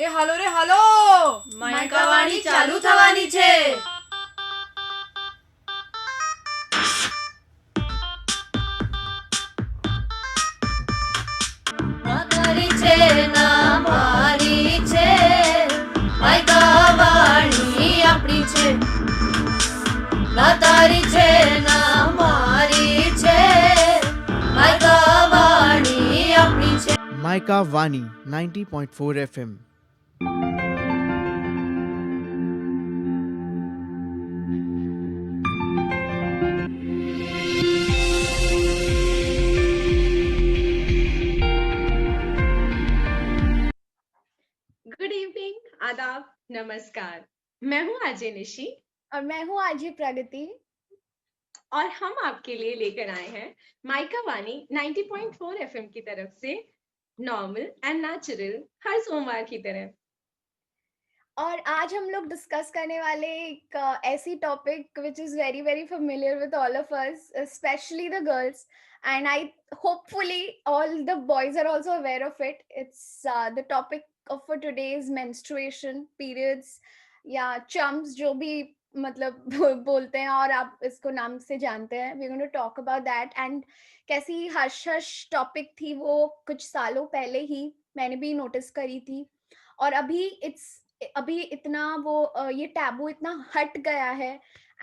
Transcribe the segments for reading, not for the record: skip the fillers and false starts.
એ હાલો રે હાલો, માયકાવાણી ચાલુ થવાની છે. મારી છે ના મારી છે, માયકાવાણી આપણી છે. ના તારી છે ના મારી છે, માયકાવાણી આપણી છે. Maika Vani 90.4 FM. Good evening, आदाब, नमस्कार। मैं हूँ अजय निशी और मैं हूँ आजी प्रगति और हम आपके लिए लेकर आए हैं माइका वानी 90.4 एफएम की तरफ से नॉर्मल एंड नेचुरल हर सोमवार की तरह। और आज हम लोग डिस्कस करने वाले एक ऐसी topic which is very very familiar with all of us, specially the girls, and I hopefully all the boys are also aware of it. It's the topic of for today is menstruation, periods या chumps जो भी मतलब बोलते हैं और आप इसको नाम से जानते हैं. We're going to talk about that and कैसी हश हश टॉपिक थी वो कुछ सालों पहले ही मैंने भी नोटिस करी थी और अभी इतना वो ये टैबू इतना हट गया है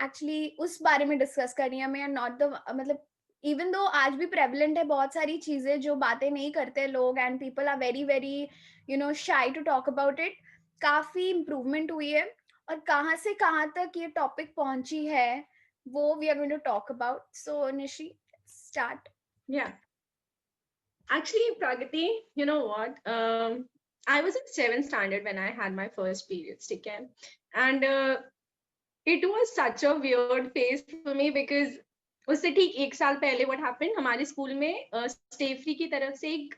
एक्चुअली. उस बारे में डिस्कस करनी है हमें, नॉट द मतलब इवन दो आज भी प्रेवलेंट है बहुत सारी चीजें जो बातें नहीं करते लोग and people are very very shy to talk about it. काफी इम्प्रूवमेंट हुई है और कहाँ से कहाँ तक ये टॉपिक पहुंची है वो we are going to talk about. So Nishi start. Yeah, actually, Pragati, you know what? I was in 7th standard when I had my first periods, okay? And it was such a weird phase for me because उससे ठीक एक साल पहले what happened, हमारे school में stay free की तरफ से एक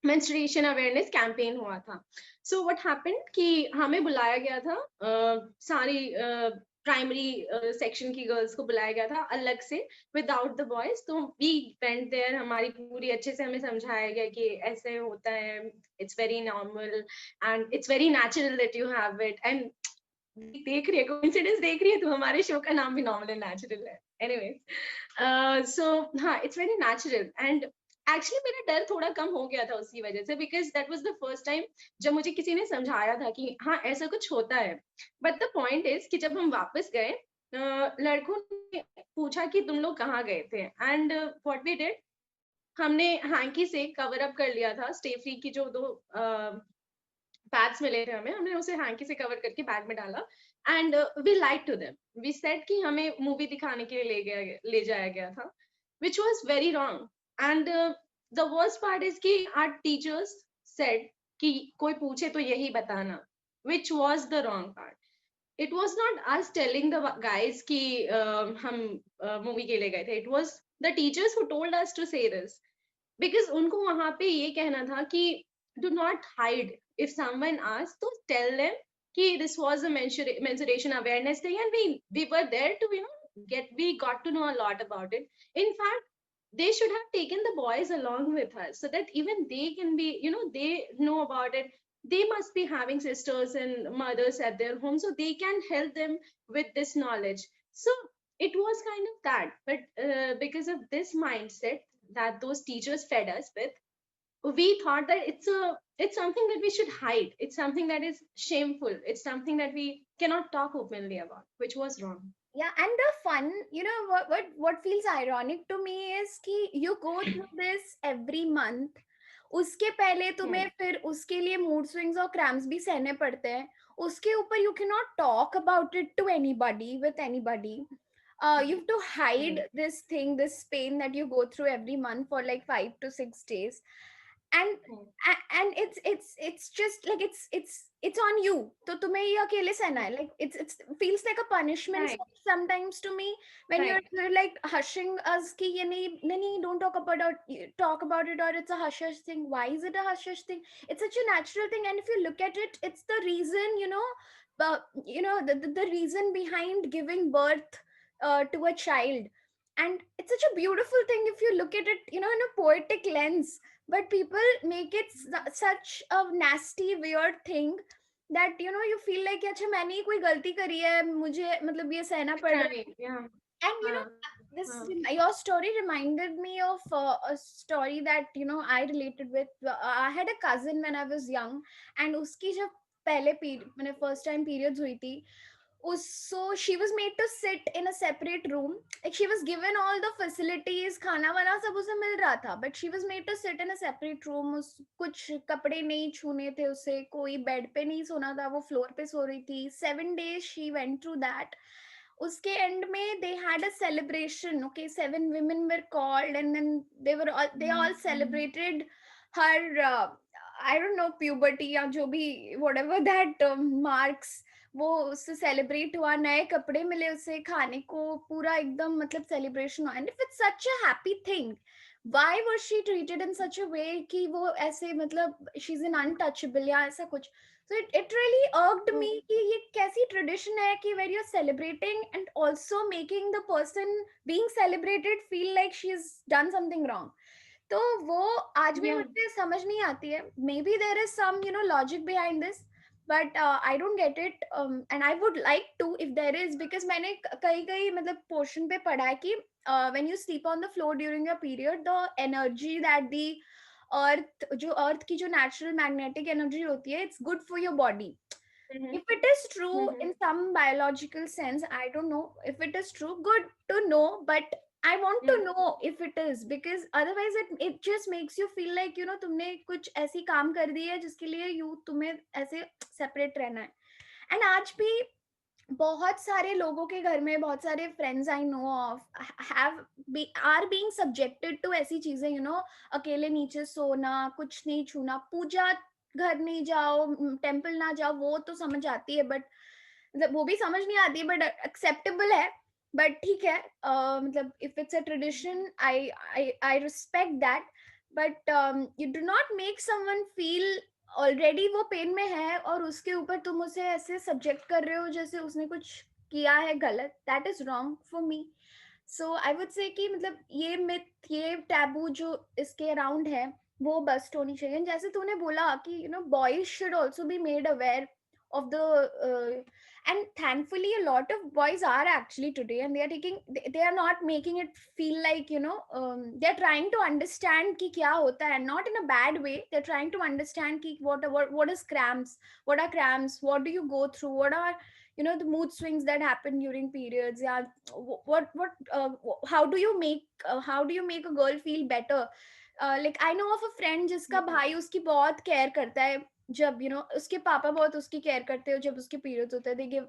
मेंस्ट्रुएशन अवेयरनेस कैंपेन हुआ था. सो व्हाट हैपेंड कि हमें बुलाया गया था, सारी प्राइमरी सेक्शन की गर्ल्स को बुलाया गया था अलग से विदाउट द बॉयज. तो वी वेंट देयर, हमारी पूरी अच्छे से हमें समझाया गया कि ऐसे होता है, it's very normal and it's very natural that you have it. And देख रही है कोइंसिडेंस, देख रही है तो हमारे शो का नाम भी नॉर्मल एंड नेचुरल है. एनीवे, सो हाँ, it's very natural and actually मेरा डर थोड़ा कम हो गया था उसकी वजह से because that was the first time जब मुझे किसी ने समझाया था कि हाँ ऐसा कुछ होता है. बट द पॉइंट इज कि जब हम वापस गए, लड़कों ने पूछा कि तुम लोग कहाँ गए थे एंड व्हाट वी डिड, हमने हैंकी से कवर अप कर लिया था स्टे फ्री की जो दो बैग्स मिले थे हमें, हमने उसे हैंकी से कवर करके बैग में डाला and we like to them. We said कि हमें मूवी दिखाने के लिए ले जाया गया था, which was very wrong. And the worst part is कि our teachers said कि कोई पूछे तो यही बताना, which was the wrong part. It was not us telling the guys कि हम मूवी के लिए गए थे. It was the teachers who told us to say this because उनको वहां पे ये कहना था कि do not hide. If someone asks, तो tell them कि this was a menstruation awareness day and we were there to we got to know a lot about it. In fact, they should have taken the boys along with us so that even they can be, they know about it. They must be having sisters and mothers at their home, so they can help them with this knowledge. So it was kind of that. But because of this mindset that those teachers fed us with, we thought that it's something that we should hide. It's something that is shameful. It's something that we cannot talk openly about, which was wrong. Yeah, and the fun, what feels ironic to me is कि you go through this every month. उसके पहले तुम्हें फिर उसके लिए mood swings और cramps भी सहने पड़ते हैं. उसके ऊपर you cannot talk about it to anybody with anybody. You have to hide this thing, this pain that you go through every month for like 5 to 6 days, and and it's just like it's on you. तो तुम्हें ये अकेले सहना है. Like it's feels like a punishment sometimes to me when you're like hushing us कि ये नहीं don't talk about it, or it's a hush hush thing. Why is it a hush hush thing? It's such a natural thing, and if you look at it, it's the reason, the reason behind giving birth to a child. And it's such a beautiful thing if you look at it, in a poetic lens. but people make it such a nasty weird thing that you feel like कि अच्छा मैंने ही कोई गलती करी है, मुझे मतलब ये सहना पड़ रहा है. Right. Yeah. And हाँ. this हाँ. your story reminded me of a story that I related with. I had a cousin when I was young, and उसकी जब पहले period मैंने first time periods हुई थी, so she was made to sit in a separate room. Like she was given all the facilities, खाना वाना सब उसे मिल रहा था, but she was made to sit in a separate room. कुछ कपड़े नहीं छूने थे उसे, कोई बेड पे नहीं सोना था, वो फ्लोर पे सो रही थी. 7 days she went through that. उसके एंड में they had a celebration. Okay, 7 women were called, and then they all celebrated her I don't know, puberty या जो भी whatever that marks. वो उससे सेलिब्रेट हुआ, नए कपड़े मिले उसे, खाने को पूरा एकदम मतलब सेलिब्रेशन हुआ. And if it's such a happy thing, why was she treated in such a way कि वो ऐसे मतलब she's an untouchable या ऐसा कुछ. So it really irked me कि ये कैसी tradition है कि where you're celebrating and also making the person being celebrated feel like she's done something wrong. तो वो आज भी Yeah. मुझे समझ नहीं आती है. Maybe there is some logic behind this, but I don't get it, and I would like to if there is, because मैंने कई मतलब portion पे पढ़ा है कि when you sleep on the floor during your period, the energy that the earth की जो natural magnetic energy होती है, it's good for your body. Mhm. If it is true in some biological sense, I don't know if it is true, good to know, but I want to know if it is, because otherwise it just makes you feel like तुमने कुछ ऐसी काम कर दी है जिसके लिए तुम्हें ऐसे separate रहना है. And आज भी बहुत सारे लोगों के घर में, बहुत सारे friends I know of are being subjected to ऐसी चीजें, अकेले नीचे सोना, कुछ नहीं छूना, पूजा घर नहीं जाओ, टेम्पल ना जाओ, वो तो समझ आती है, बट वो भी समझ नहीं आती है, बट एक्सेप्टेबल है. बट ठीक है, मतलब if it's a tradition, I respect that, but you do not make someone feel already वो पेन में है और उसके ऊपर तुम उसे ऐसे सब्जेक्ट कर रहे हो जैसे उसने कुछ किया है गलत. That is wrong for me. So I would say कि मतलब ये मिथ, ये टैबू जो इसके अराउंड है, वो बस्ट होनी चाहिए. जैसे तूने बोला कि boys should also be made aware of the and thankfully a lot of boys are actually today, and they are taking, they are not making it feel like they're trying to understand ki kya hota hai, not in a bad way. They're trying to understand ki what is cramps, what are cramps, what do you go through, what are the mood swings that happen during periods. Yeah, what how do you make a girl feel better. Like I know of a friend जिसका भाई उसकी बहुत care करता है, जब उसके पापा बहुत उसकी केयर करते हो जब उसके पीरियड्स होते हैं. They give,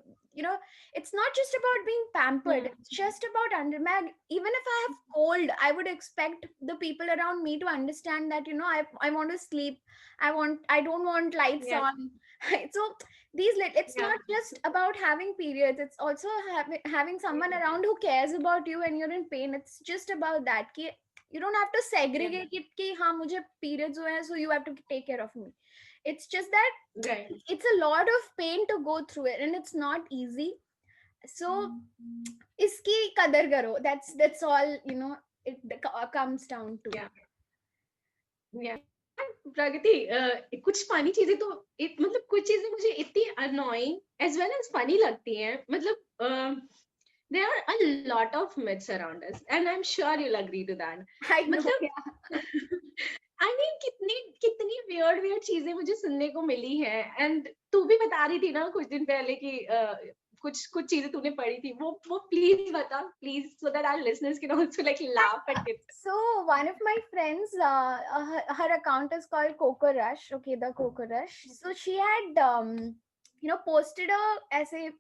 it's not just about being pampered, it's just about even if I have cold, I would expect the people around me to understand that I want to sleep, I don't want lights Yeah. on. So it's Yeah. not just about having periods, it's also having someone around who cares about you when you're in pain. It's just about that कि you don't have to segregate it कि हाँ मुझे periods हुए हैं so you have to take care of me. It's just that Right. it's a lot of pain to go through it, and it's not easy. So iski qadar karo. That's all it comes down to. Yeah. Yeah. प्रगति, कुछ funny चीजें तो मतलब कुछ चीजें मुझे इतनी annoying as well as funny लगती हैं. मतलब there are a lot of myths around us, and I'm sure you'll agree to that. I know, मतलब yeah. I mean कितनी weird चीजें मुझे सुनने को मिली है. And तू भी बता रही थी ना कुछ दिन पहले कि कुछ चीजें तूने पढ़ी थी, वो प्लीज बता, please, so that our listeners can also like laugh at it. So one of my friends, her account is called Coco Rush. Okay, the Coco Rush. So she had posted a ऐसे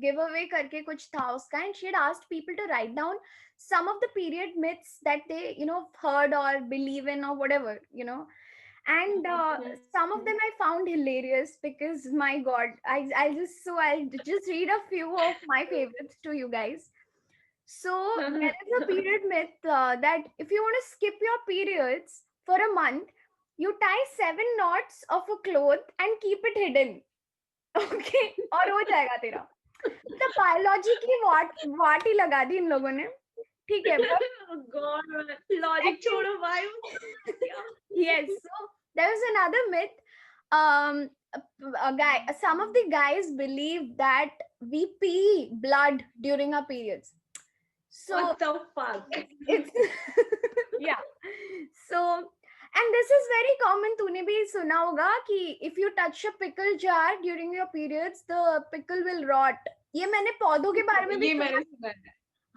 giveaway करके कुछ था उसका, and she had asked people to write down some of the period myths that they heard or believe in or whatever. And some of them I found hilarious, because my god, I'll just read a few of my favorites to you guys. So there is a period myth that if you want to skip your periods for a month, you tie 7 knots of a cloth and keep it hidden. Okay, और हो जाएगा तेरा. The biology की वाट ही लगा दी इन लोगों ने. ठीक है, but Oh God, man. Logic छोड़ो भाई. yes, so there was another myth. Some of the guys believe that we pee blood during our periods. So What the fuck? it's yeah. So and this is very common. तूने भी सुना होगा कि if you touch a pickle jar during your periods, the pickle will rot. ये मैंने पौधों के बारे में भी ये सुना. मैंने सुना है.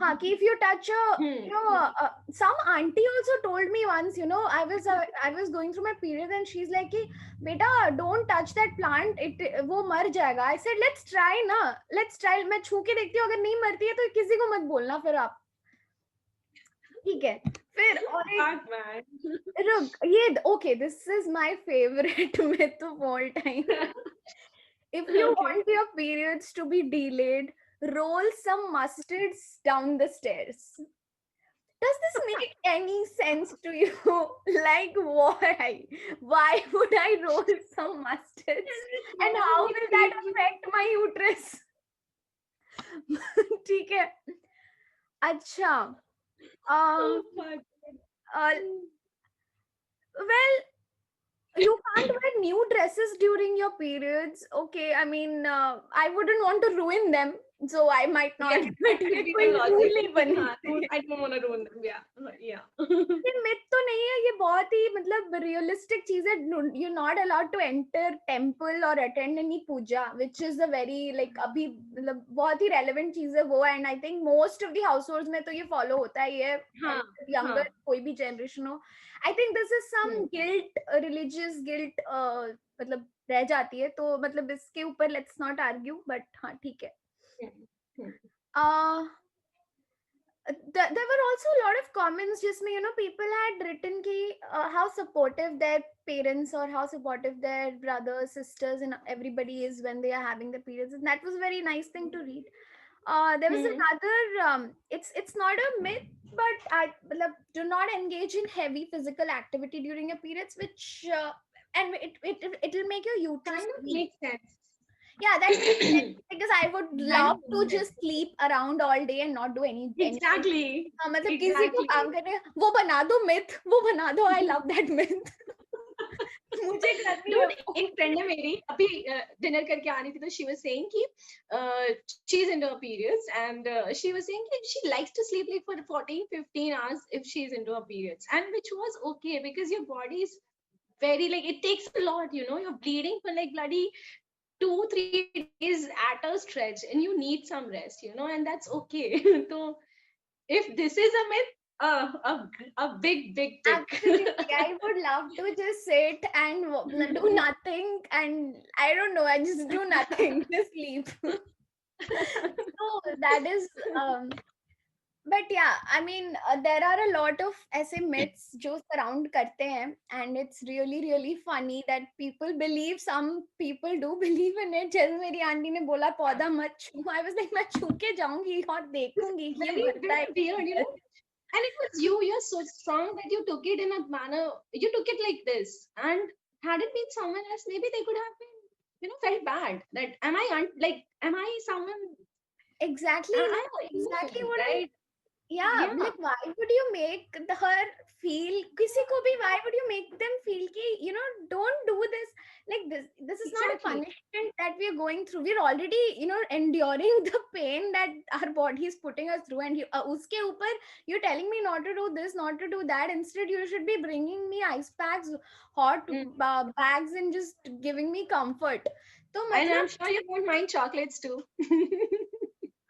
हाँ, कि if you touch a, you know, some auntie also told me once, you know, I was going through my period and she's like कि बेटा don't touch that plant, वो मर जाएगा. I said let's try ना, let's try. मैं छू के देखती हूँ, अगर नहीं मरती है तो किसी को मत बोलना फिर आप. ठीक है. फिर और एक Fuck, man. रुक, ये okay, this is my favorite myth of all time. If you Okay. want your periods to be delayed, roll some mustards down the stairs. Does this make any sense to you? Like, why would I roll some mustards? And how will that affect my uterus? ठीक है. अच्छा. Oh, fuck. Well, you can't wear new dresses during your periods. Okay, I mean, I wouldn't want to ruin them, so I might not. Yeah, that could be the logic. I don't want to ruin them. Yeah. Yeah. ये myth तो नहीं है, ये बहुत ही मतलब realistic चीज है. You're not allowed to enter temple or attend any puja, which is a very like अभी मतलब बहुत ही relevant चीज है वो. And I think most of the households में तो ये follow होता ही है. हाँ, Younger हाँ. कोई भी generation हो. I think this is some guilt, religious guilt, मतलब रह जाती है. तो मतलब इसके ऊपर let's not argue, but हाँ ठीक है. There were also a lot of comments जिसमें you know people had written कि how supportive their parents or how supportive their brothers, sisters and everybody is when they are having the periods, and that was a very nice thing to read. There was another it's not a myth, but I do not engage in heavy physical activity during your periods, which and it will make your uterus Kind of weak. makes sense. Yeah, that makes sense, because I would love to just sleep around all day and not do anything. Exactly. हाँ, मतलब किसी को काम करने वो बना दो myth, वो बना दो. I love that myth. मुझे करनी है. Dude, एक friend है मेरी अभी dinner करके आ रही थी, तो she was saying कि she's into her periods, and she was saying कि she likes to sleep like for 14-15 hours if she's into her periods, and which was okay because your body is very like it takes a lot, you know, you're bleeding for like bloody 2-3 days at a stretch, and you need some rest, you know, and that's okay. So if this is a myth, a big tick. Absolutely, I would love to just sit and do nothing, and I don't know, I just do nothing, just sleep. So that is but yeah, I mean there are a lot of ऐसे myths जो surround करते हैं, and it's really funny that people believe, some people do believe in it. जैसे मेरी aunty ने बोला पौधा मत छू, I was like मैं छू के जाऊंगी और देखूंगी कि ये मरता है. Weird, you know. And it was you're so strong that you took it in a manner, you took it like this, and had it been someone else, maybe they could have been, you know, felt bad that am I someone Exactly, exactly what right? yeah, like why would you make her feel, किसी को भी why would you make them feel कि you know don't do this, like this is not a Exactly. punishment that we are going through, we're already you know enduring the pain that our body is putting us through, and उसके ऊपर you're telling me not to do this, not to do that. Instead you should be bringing me ice packs, hot bags, and just giving me comfort. तो And I'm मतलब sure you won't mind chocolates too.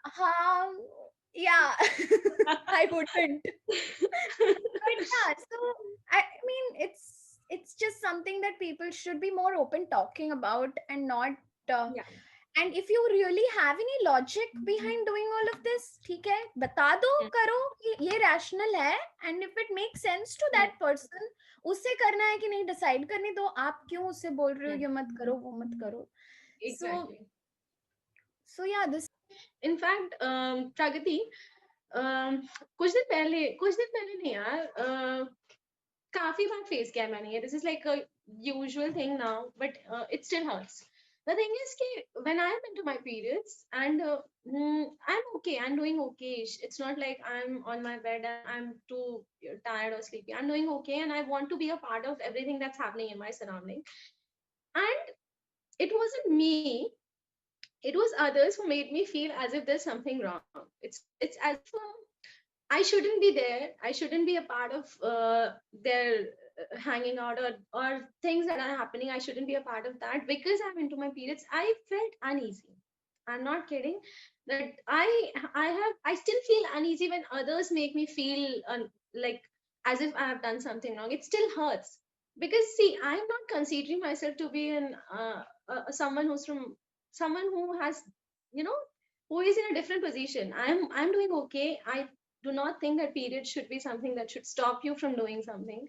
हाँ, yeah, I wouldn't. But yeah, so I mean it's just something that people should be more open talking about, and not Yeah. and if you really have any logic behind doing all of this, ठीक है, बता दो, करो कि ये rational है, and if it makes sense to that person, उससे करना है कि नहीं decide करने दो. आप क्यों उससे बोल रहे हो ये मत करो वो मत करो. Exactly. So yeah, this In fact, Pragati, कुछ दिन पहले नहीं यार, काफी बार फेस किया है मैंने ये. This is like a usual thing now, but it still hurts. The thing is ki when I'm into my periods and I'm okay, I'm doing okay. It's not like I'm on my bed and I'm too tired or sleepy. I'm doing okay and I want to be a part of everything that's happening in my surrounding. And it wasn't me, it was others who made me feel as if there's something wrong. It's as if I shouldn't be there. I shouldn't be a part of their hanging out or things that are happening. I shouldn't be a part of that because I'm into my periods. I felt uneasy. I'm not kidding. That I still feel uneasy when others make me feel like as if I have done something wrong. It still hurts because see, I'm not considering myself to be an someone who's from someone who has you know who is in a different position. I'm doing okay. I do not think that period should be something that should stop you from doing something,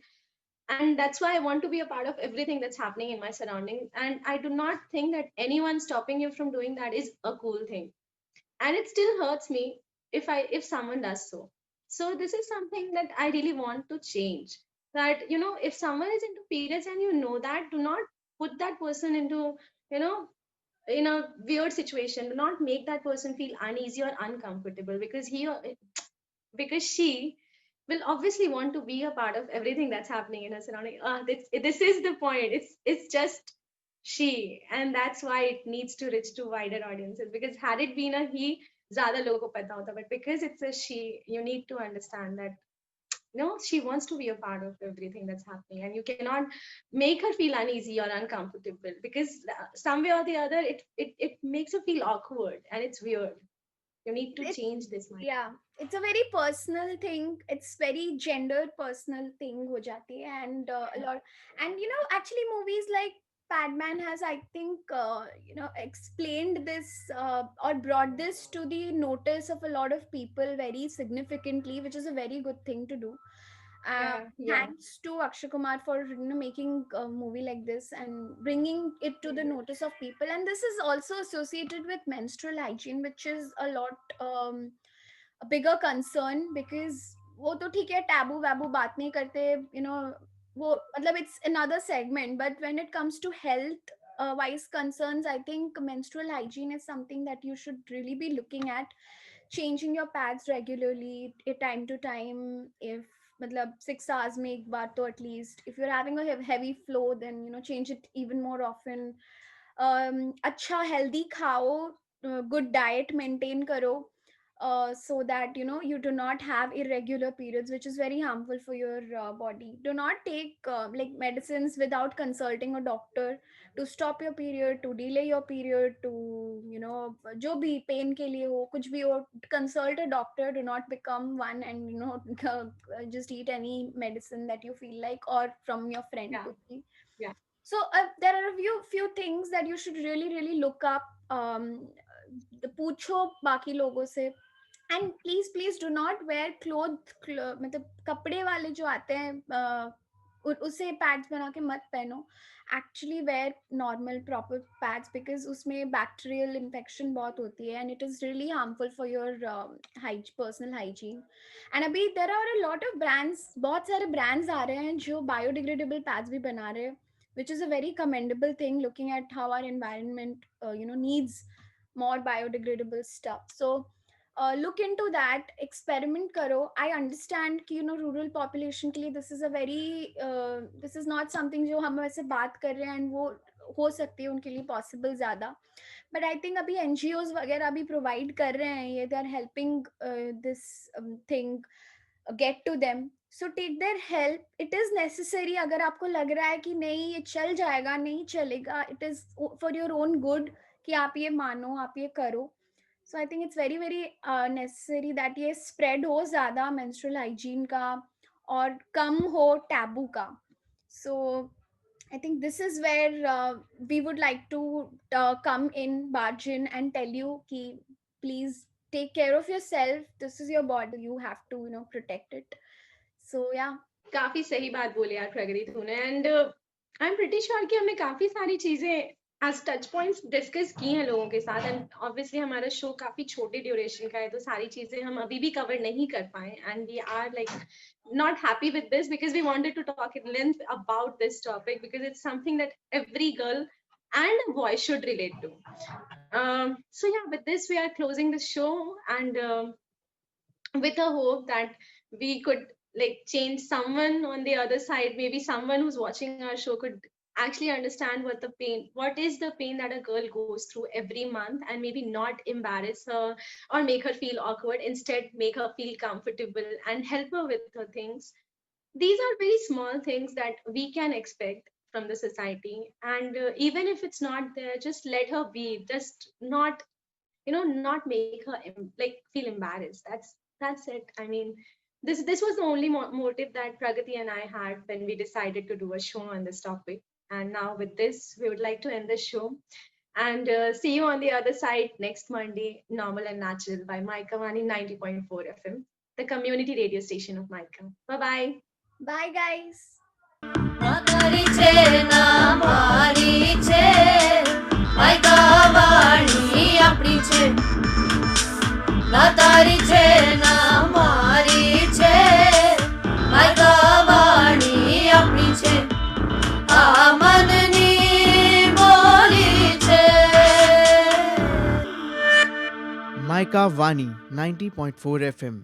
and that's why I want to be a part of everything that's happening in my surroundings, and I do not think that anyone stopping you from doing that is a cool thing, and it still hurts me if someone does so. So this is something that I really want to change, that if someone is into periods and you know that, do not put that person into you know in a weird situation. Do not make that person feel uneasy or uncomfortable, because he or because she will obviously want to be a part of everything that's happening in her surrounding. This is the point. It's just she, and that's why it needs to reach to wider audiences. Because had it been a he, ज़्यादा लोगों को पता होता, but because it's a she, you need to understand that no, she wants to be a part of everything that's happening, and you cannot make her feel uneasy or uncomfortable, because some way or the other, it makes her feel awkward and it's weird. You need to It's change this mind. yeah, it's a very personal thing. It's very gendered personal thing ho jati hai, and a lot. And actually movies like Padman has, I think, explained this or brought this to the notice of a lot of people very significantly, which is a very good thing to do. uh, Yeah. Thanks to Akshay Kumar for making a movie like this and bringing it to the notice of people. And this is also associated with menstrual hygiene, which is a lot a bigger concern, because वो तो ठीक है, taboo वैबू बात नहीं करते, वो मतलब it's another segment. But when it comes to health wise concerns, I think menstrual hygiene is something that you should really be looking at. Changing your pads regularly, time to time, if मतलब 6 hours में एक बार तो at least. If you're having a heavy flow, then change it even more often. अच्छा healthy खाओ, good diet maintain करो, so that you do not have irregular periods, which is very harmful for your body. Do not take like medicines without consulting a doctor to stop your period, to delay your period, to जो भी pain के लिए हो, कुछ भी हो, consult a doctor. Do not become one and just eat any medicine that you feel like, or from your friend, Yeah. कुछ भी. Yeah. So there are a few things that you should really look up. पूछो बाकी लोगों से. And please do not wear मतलब कपड़े वाले जो आते हैं, उसे पैड्स बना के मत पहनो. Actually wear normal proper pads, because उसमें बैक्टीरियल इन्फेक्शन बहुत होती है, and it is really harmful for your personal hygiene. And अभी there are a lot of brands, बहुत सारे ब्रांड्स आ रहे हैं जो बायोडिग्रेडेबल पैड्स भी बना रहे हैं, which is a very commendable thing, looking at how our environment needs more biodegradable stuff. So look into that, experiment karo. I understand कि rural population के लिए this is a very this is not something जो हम वैसे बात कर रहे हैं and वो हो सकती है उनके लिए possible ज़्यादा. But I think अभी NGOs वगैरह भी provide कर रहे हैं ये, they are helping this thing get to them. So take their help. It is necessary. अगर आपको लग रहा है कि नहीं ये चल जाएगा, नहीं चलेगा, it is for your own good कि आप ये मानो, आप ये करो. So I think it's very necessary that ये spread हो ज़्यादा menstrual hygiene का, और कम हो taboo का. So I think this is where we would like to come in, barge in, and tell you कि please take care of yourself. This is your body. You have to protect it. So yeah. काफी सही बात बोली यार प्रगति तूने. And I am pretty sure कि हमने काफी सारी चीजें एज टच पॉइंट्स डिस्कस की हैं लोगों के साथ. एंड ऑब्वियसली हमारा शो काफी छोटे ड्यूरेशन का है, तो सारी चीजें हम अभी भी कवर नहीं कर पाए. And we are like not happy with this, because we wanted to talk at length about this topic, because it's something that every girl and a boy should relate to. So yeah, with this we are closing the show, and with a hope that we could like change someone on the other side. Maybe someone who's watching our show could actually understand what is the pain that a girl goes through every month, and maybe not embarrass her or make her feel awkward. Instead, make her feel comfortable and help her with her things. These are very small things that we can expect from the society, and even if it's not there, just let her be. Just not, not make her like feel embarrassed. That's it. I mean, this was the only motive that Pragati and I had when we decided to do a show on this topic. And now with this, we would like to end the show, and see you on the other side next Monday. Normal and Natural by Micah Vani 90.4 FM, the community radio station of Micah. Bye bye. Bye, guys. ના તારી છે ના મારી છે માયકા વાણી આપણી છે ના તારી છે ના મારી છે માયકા વાણી આપણી છે આ મનની બોલી છે Maika Vani 90.4 FM.